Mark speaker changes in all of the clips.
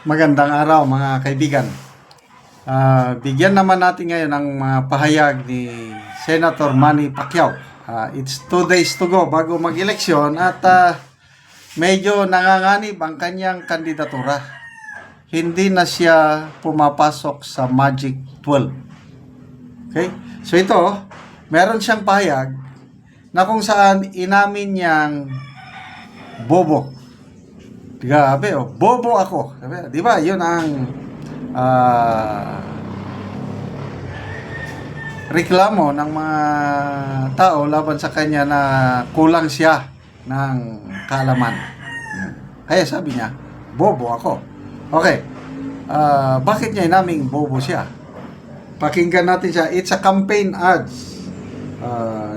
Speaker 1: Magandang araw mga kaibigan. Bigyan naman natin ngayon ng mga pahayag ni Senator Manny Pacquiao. It's 2 days to go bago mag-eleksyon at medyo nanganganib ang kanyang kandidatura. Hindi na siya pumapasok sa Magic 12. Okay? So ito, meron siyang pahayag na kung saan inamin niyang bobo. Grabe, bobo ako. Di ba? Yun ang reklamo ng mga tao laban sa kanya na kulang siya ng kaalaman. Kaya sabi niya, bobo ako. Okay. Bakit niya inaming bobo siya? Pakinggan natin siya. It's a campaign ads.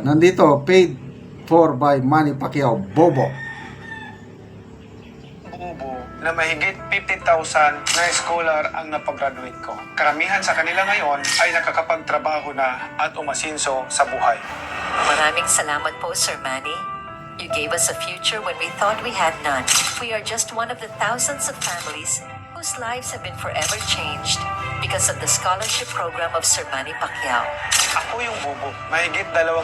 Speaker 1: Nandito, paid for by Manny Pacquiao. Bobo
Speaker 2: na mahigit 50,000 na scholar ang napag-graduate ko. Karamihan sa kanila ngayon ay nakakapagtrabaho na at umasinso sa buhay.
Speaker 3: Maraming salamat po, Sir Manny. You gave us a future when we thought we had none. We are just one of the thousands of families whose lives have been forever changed because of the scholarship program of Sir Manny Pacquiao.
Speaker 2: Ako yung bubo. Mahigit 2,000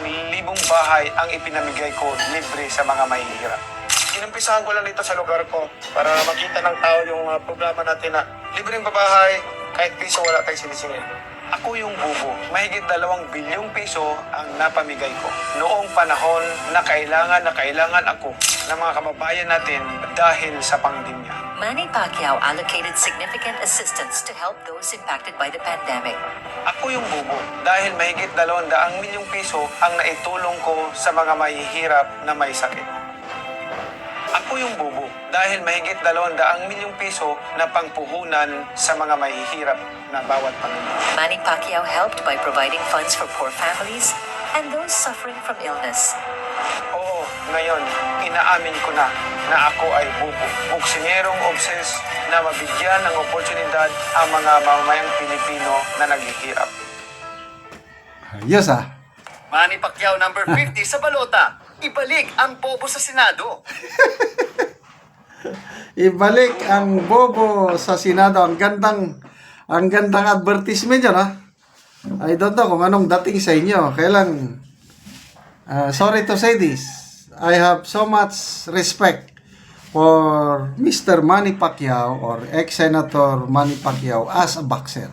Speaker 2: bahay ang ipinamigay ko libre sa mga mahihirap. Inumpisahan ko lang dito sa lugar ko para makita ng tao yung programa natin na libreng babahay, kahit piso wala tayong sinisingil. Ako yung bubo. Mahigit 2 bilyong piso ang napamigay ko noong panahon na kailangan ako ng mga kababayan natin dahil sa pandemya.
Speaker 3: Manny Pacquiao allocated significant assistance to help those impacted by the pandemic.
Speaker 2: Ako yung bubo dahil mahigit 200 milyong piso ang naitulong ko sa mga mahihirap na may sakit. Ako yung bubo dahil mahigit 200 milyong piso na pangpuhunan sa mga mahihirap na bawat pamilya.
Speaker 3: Manny Pacquiao helped by providing funds for poor families and those suffering from illness.
Speaker 2: Oo, ngayon, inaamin ko na ako ay bubo. Buksingerong obses na mabigyan ng oportunidad ang mga mamamayang Pilipino na naghihirap.
Speaker 1: Yes
Speaker 4: Manny Pacquiao number 50 sa balota. Ibalik ang bobo sa Senado.
Speaker 1: Ibalik ang bobo sa Senado. Ang gandang advertisement yun, I don't know kung anong dating sa inyo. Kailang, sorry to say this, I have so much respect for Mr. Manny Pacquiao or ex-Senator Manny Pacquiao as a boxer.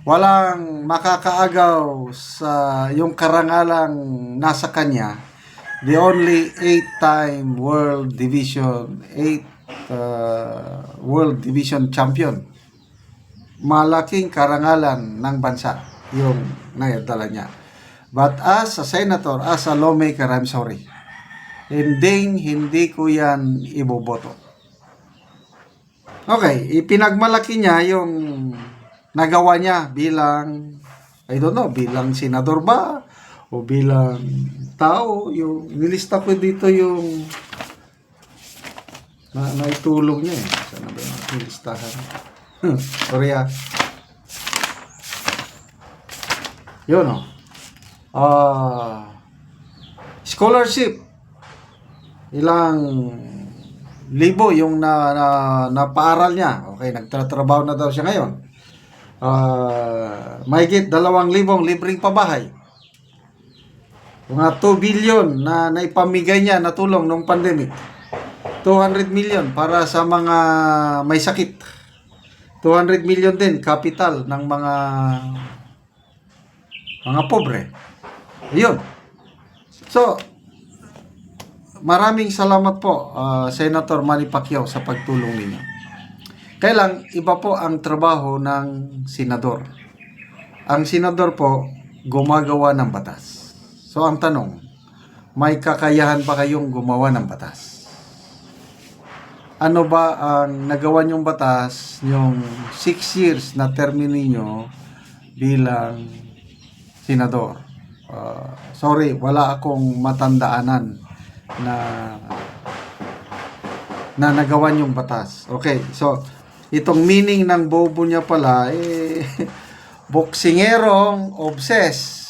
Speaker 1: Walang makakaagaw sa yung karangalang nasa kanya. The only 8-time World Division champion. Malaking karangalan ng bansa yung naiadala niya. But as a senator, as a lawmaker, I'm sorry. Hindi ko yan iboboto. Okay, ipinagmalaki niya yung nagawa niya bilang, I don't know, bilang senador ba? O bilang tao, yung nilista ko dito yung naitulong niya Sana ba yung nilistahan? Sorry Yun scholarship. Ilang libo yung napaaral niya. Okay, nagtatrabaho na daw siya ngayon. Mahigit 2,000 libreng pabahay. Mga 2 billion na naipamigay niya na tulong nung pandemic. 200 million para sa mga may sakit. 200 million din capital ng mga pobre. Yun. So, maraming salamat po, Senator Manny Pacquiao, sa pagtulong ninyo. Kailang iba po ang trabaho ng senador. Ang senador po, gumagawa ng batas. So, ang tanong, may kakayahan ba kayong gumawa ng batas? Ano ba ang nagawa niyong batas yung 6 years na termino ninyo bilang senador? Sorry, wala akong matandaanan na nagawa niyong batas. Okay, so, itong meaning ng bobo niya pala, boksingerong obses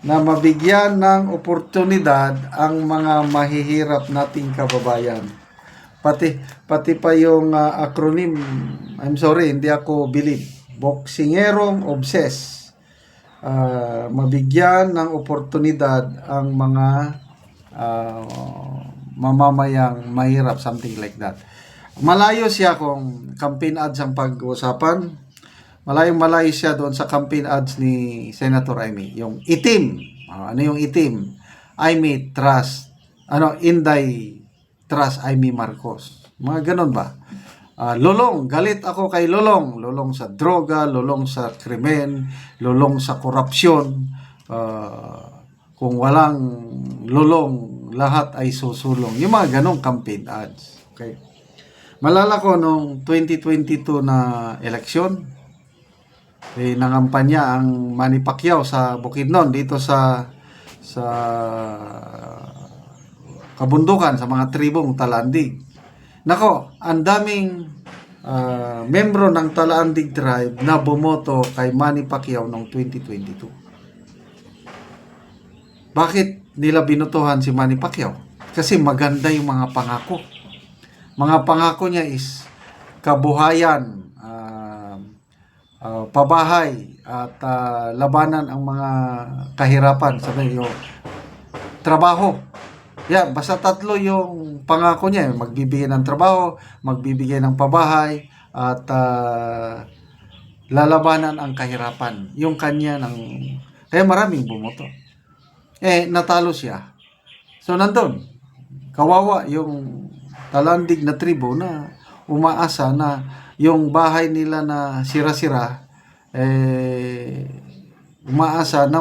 Speaker 1: na mabigyan ng oportunidad ang mga mahihirap nating kababayan. Pati pa yung acronym I'm sorry, hindi ako believe. Boksingerong obsessed. Mabigyan ng oportunidad ang mga mamamayang mahirap, something like that. Malayo siya kung campaign ads ang pag-uusapan. Malayo siya doon sa campaign ads ni Senator Amy. Yung itim. Ano yung itim? Amy trust. Inday trust Amy Marcos. Mga ganun ba? Lulong. Galit ako kay Lulong. Lulong sa droga, lulong sa krimen, lulong sa korupsyon. Kung walang lulong, lahat ay susulong. Yung mga ganong campaign ads. Okay. Malala ko nung 2022 na eleksyon, nangampanya ang Manny Pacquiao sa Bukidnon dito sa kabundukan sa mga tribong Talandig. Nako, ang daming membro ng Talandig tribe na bumoto kay Manny Pacquiao noong 2022. Bakit nila binutuhan si Manny Pacquiao? Kasi maganda yung mga pangako. Mga pangako niya is kabuhayan, pabahay at labanan ang mga kahirapan, sabi yung trabaho. Yeah, basta tatlo yung pangako niya, magbibigay ng trabaho, magbibigay ng pabahay at lalabanan ang kahirapan. Yung kanya kaya maraming bumoto. Natalo siya. So nandun, kawawa yung Talandig na tribo na umaasa na yung bahay nila na sira-sira, umaasa na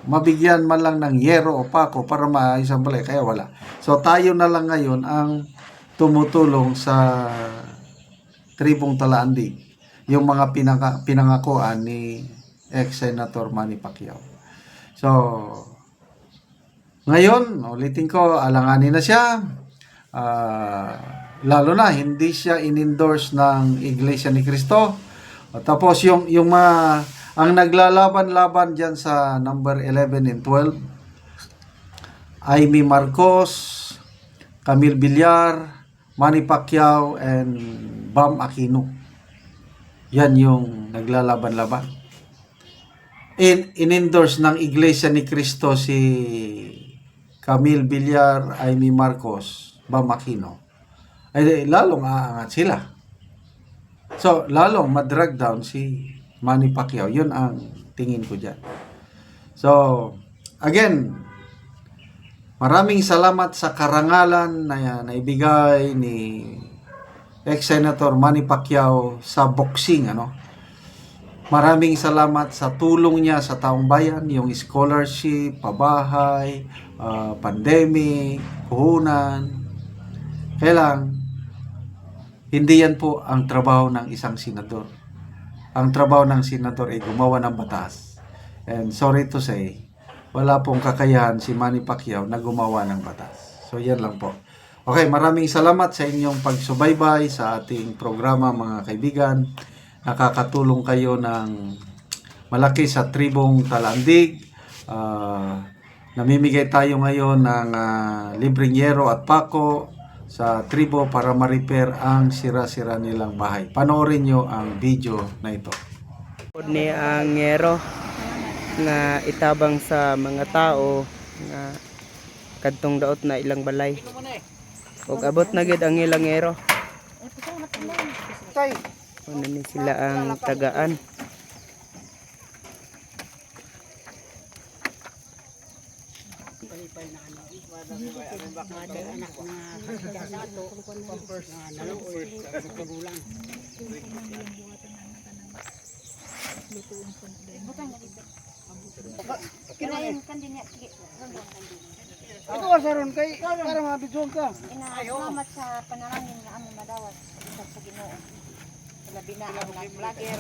Speaker 1: mabigyan man lang ng yero o pako para maayos ang balay, kaya wala. So tayo na lang ngayon ang tumutulong sa tribong Talandig, yung mga pinangakuan ni ex-Senator Manny Pacquiao. So ngayon, ulitin ko, alanganin na siya. Lalo na hindi siya in-endorse ng Iglesia ni Cristo. Tapos yung ang naglalaban-laban diyan sa number 11 and 12, Amy Marcos, Camille Villar, Manny Pacquiao and Bam Aquino. Yan yung naglalaban-laban. In-endorse ng Iglesia ni Cristo si Camille Villar, Amy Marcos, Bam Aquino, ay lalong aangat sila. So, lalong madrag down si Manny Pacquiao. Yun ang tingin ko dyan. So, again, maraming salamat sa karangalan na naibigay ni ex-Senator Manny Pacquiao sa boxing. Maraming salamat sa tulong niya sa taong bayan, yung scholarship, pabahay, pandemic, puhunan. Kaya lang, hindi yan po ang trabaho ng isang senador. Ang trabaho ng senador ay gumawa ng batas. And sorry to say, wala pong kakayahan si Manny Pacquiao na gumawa ng batas. So yan lang po. Okay, maraming salamat sa inyong pagsubaybay sa ating programa, mga kaibigan. Nakakatulong kayo ng malaki sa tribong Talandig. Namimigay tayo ngayon ng libreng yero at pako sa tribo para ma-repair ang sira-sira nilang bahay. Panoorin nyo ang video na ito.
Speaker 5: Ni ang yero nga itabang sa mga tao nga kadtong daot na ilang balay. Ug abot na gid ang ilang yero. Ano ni sila ang tagaan.
Speaker 6: Kinain kan din niya.
Speaker 7: Ito asaron kay para mabidyon ka.
Speaker 6: Salamat sa panalangin nga among madawat sa Ginoo. Labi na ang vlogger.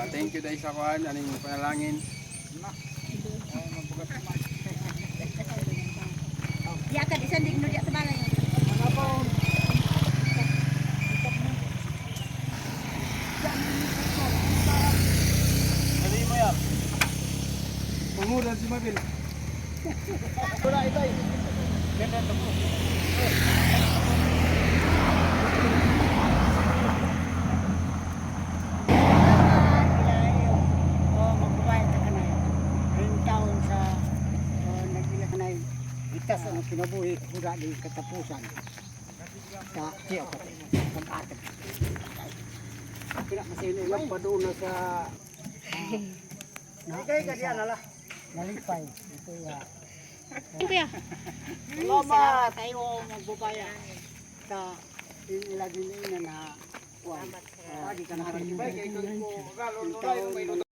Speaker 7: Thank you dahil sa kuhan, aning panalangin.
Speaker 6: Ya kan isan digno dia sa balay.
Speaker 7: Dali mo yan. Pangulan si Mabil. Wala itay. Ganda mo. Bigas ang kinabuhi huda di katapusan. Sa tiyo ka. Pag-atag. Kina masino lang pa doon na sa Nagay ka diyan ala. Nalipay. Ito ya.
Speaker 6: Kuya.
Speaker 7: Salamat tayo magbubaya. Sa ilagin na na. Salamat. Di ka na harap. Kay ko galo